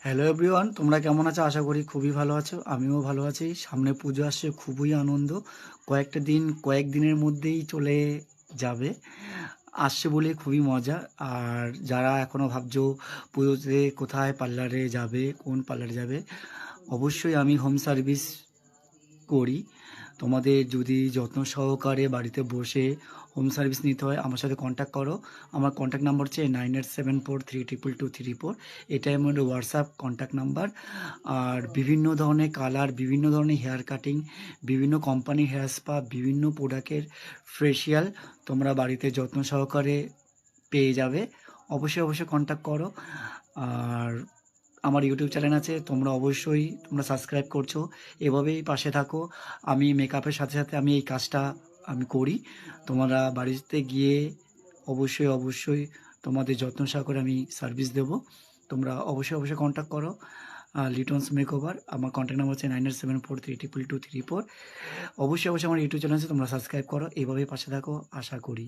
Hello everyone, তোমরা কেমন আছো? আশা করি খুবই ভালো আছো। আমিও ভালো আছি। সামনে পুজো আসছে, খুবই আনন্দ। কয়েকদিনের মধ্যেই চলে যাবে, আসছে বলে খুবই মজা। আর যারা এখনও ভাবছো পুজোতে কোথায় পার্লারে যাবে, কোন পার্লারে যাবে, অবশ্যই আমি হোম সার্ভিস করি। তোমাদের যদি যত্ন সহকারে বাড়িতে বসে হোম সার্ভিস নিতে হয়, আমার সাথে কন্ট্যাক্ট করো। আমার কন্ট্যাক্ট নাম্বার হচ্ছে 9874322234। এটাই আমার হোয়াটসঅ্যাপ কন্ট্যাক্ট নাম্বার। আর বিভিন্ন ধরনের কালার, বিভিন্ন ধরনের হেয়ার কাটিং, বিভিন্ন কোম্পানির হেয়ার স্পা, বিভিন্ন প্রোডাক্টের ফেসিয়াল তোমরা বাড়িতে যত্ন সহকারে পেয়ে যাবে। অবশ্যই কন্ট্যাক্ট করো। আর আমার ইউটিউব চ্যানেল আছে, তোমরা সাবস্ক্রাইব করছো, এভাবেই পাশে থাকো। আমি মেকআপের সাথে সাথে আমি এই কাজটা আমি করি। তোমরা বাড়িতে গিয়ে অবশ্যই তোমাদের যত্ন সহকারে আমি সার্ভিস দেবো। তোমরা অবশ্যই কন্ট্যাক্ট করো। লিটনস মেকওভার, আমার কন্ট্যাক্ট নাম্বার হচ্ছে 9874322234। অবশ্যই আমার ইউটিউব চ্যানেল আছে, তোমরা সাবস্ক্রাইব করো, এভাবেই পাশে থাকো আশা করি।